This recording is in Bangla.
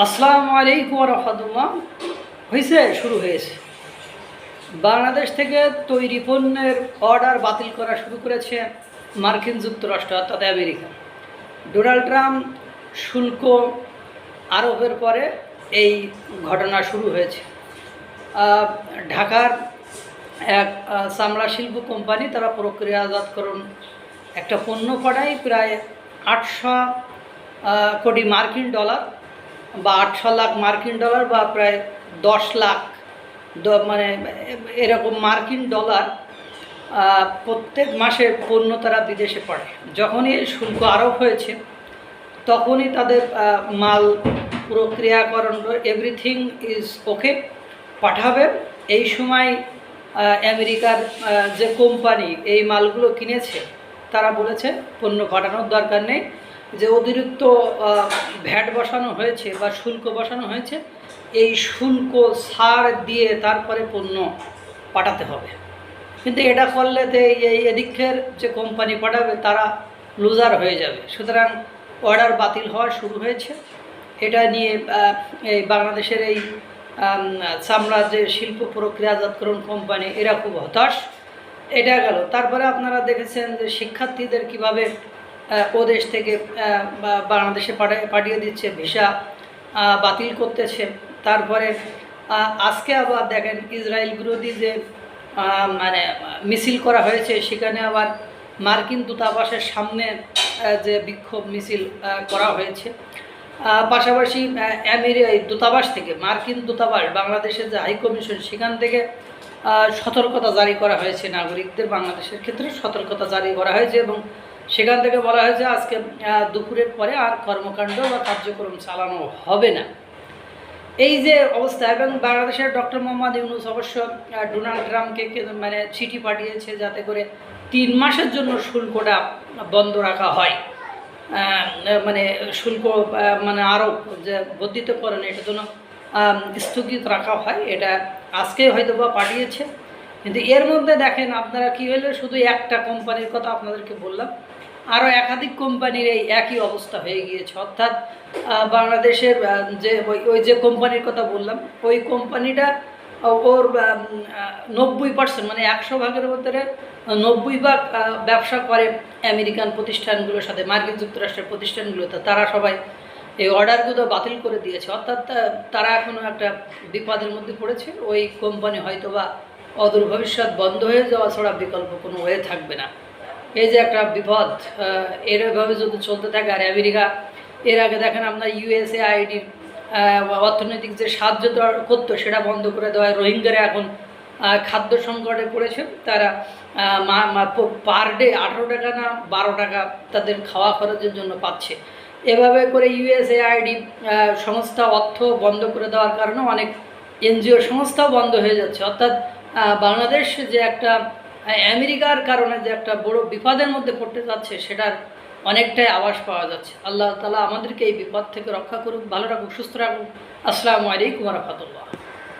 আসসালামু আলাইকুম রহমতুল্লাহ। হয়েছে, শুরু হয়েছে। বাংলাদেশ থেকে তৈরি পণ্যের অর্ডার বাতিল করা শুরু করেছে মার্কিন যুক্তরাষ্ট্র অর্থাৎ আমেরিকা। ডোনাল্ড ট্রাম্প শুল্ক আরোপের পরে এই ঘটনা শুরু হয়েছে। ঢাকার এক চামড়া শিল্প কোম্পানি তারা প্রক্রিয়াজাতকরণ একটা পণ্য পাঠায় প্রায় 800 কোটি মার্কিন ডলার বা 800 লাখ মার্কিন ডলার বা প্রায় 10 লাখ মানে এরকম মার্কিন ডলার প্রত্যেক মাসে পণ্য তারা বিদেশে পাঠায়। যখনই শুল্ক আরোপ হয়েছে তখনই তাদের মাল প্রক্রিয়াকরণ এভরিথিং ইজ ওকে পাঠাবে। এই সময় আমেরিকার যে কোম্পানি এই মালগুলো কিনেছে তারা বলেছে পণ্য পাঠানোর দরকার নেই, যে অতিরিক্ত ভ্যাট বসানো হয়েছে বা শুল্ক বসানো হয়েছে, এই শুল্ক ছাড় দিয়ে তারপরে পণ্য পাঠাতে হবে। কিন্তু এটা করলে তো এই এদিকের যে কোম্পানি পাঠাবে তারা লুজার হয়ে যাবে। সুতরাং অর্ডার বাতিল হওয়া শুরু হয়েছে। এটা নিয়ে এই বাংলাদেশের এই চামড়া যে শিল্প প্রক্রিয়াজাতকরণ কোম্পানি এরা খুব হতাশ। এটা গেল। তারপরে আপনারা দেখেছেন যে শিক্ষার্থীদের কিভাবে ওদেশ থেকে বাংলাদেশে পাঠিয়ে দিচ্ছে, ভিসা বাতিল করতেছে। তারপরে আজকে আবার দেখেন ইসরায়েল বিরোধী যে মানে মিছিল করা হয়েছে, সেখানে আবার মার্কিন দূতাবাসের সামনে যে বিক্ষোভ মিছিল করা হয়েছে। পাশাপাশি দূতাবাস থেকে মার্কিন দূতাবাস বাংলাদেশের যে হাইকমিশন সেখান থেকে সতর্কতা জারি করা হয়েছে নাগরিকদের, বাংলাদেশের ক্ষেত্রে সতর্কতা জারি করা হয়েছে এবং সেখান থেকে বলা হয়েছে আজকে দুপুরের পরে আর কর্মকাণ্ড বা কার্যক্রম চালানো হবে না। এই যে অবস্থা, এবং বাংলাদেশের ডক্টর মোহাম্মদ ইউনূস অবশ্য ডোনাল্ড ট্রাম্পকে মানে চিঠি পাঠিয়েছে যাতে করে 3 মাসের জন্য শুল্কটা বন্ধ রাখা হয়, মানে শুল্ক মানে আরোপ যে বর্ধিতকরণ এটার জন্য স্থগিত রাখা হয়। এটা আজকে হয়তো বা পাঠিয়েছে। কিন্তু এর মধ্যে দেখেন আপনারা কী হলে শুধু একটা কোম্পানির কথা আপনাদেরকে বললাম, আরও একাধিক কোম্পানির এই একই অবস্থা হয়ে গিয়েছে। অর্থাৎ বাংলাদেশের যে ওই যে কোম্পানির কথা বললাম ওই কোম্পানিটা ওর 90% মানে 100 ভাগের মধ্যে 90 ভাগ ব্যবসা করে আমেরিকান প্রতিষ্ঠানগুলোর সাথে, মার্কিন যুক্তরাষ্ট্রের প্রতিষ্ঠানগুলোতে। তারা সবাই এই অর্ডারগুলো বাতিল করে দিয়েছে। অর্থাৎ তারা এখনও একটা বিপদের মধ্যে পড়েছে। ওই কোম্পানি হয়তো বা অদূর ভবিষ্যৎ বন্ধ হয়ে যাওয়া ছাড়া বিকল্প কোনো ওয়ে থাকবে না। এই যে একটা বিপদ, এরভাবে যদি চলতে থাকে। আর আমেরিকা এর আগে দেখেন আপনার USAIDর অর্থনৈতিক যে সাহায্য করতো সেটা বন্ধ করে দেওয়ায় রোহিঙ্গারা এখন খাদ্য সংকটে পড়েছে। তারা পার ডে 18 টাকা না 12 টাকা তাদের খাওয়া খরচের জন্য পাচ্ছে। এভাবে করে USAID সংস্থা অর্থ বন্ধ করে দেওয়ার কারণে অনেক NGO সংস্থাও বন্ধ হয়ে যাচ্ছে। অর্থাৎ বাংলাদেশ যে একটা আমেরিকার কারণে যে একটা বড় বিপদের মধ্যে পড়তে যাচ্ছে সেটার অনেকটাই আভাস পাওয়া যাচ্ছে। আল্লাহ তাআলা আমাদেরকে এই বিপদ থেকে রক্ষা করুক, ভালো রাখুক, সুস্থ রাখুক। আসসালামু আলাইকুম ওয়া রাহমাতুল্লাহ।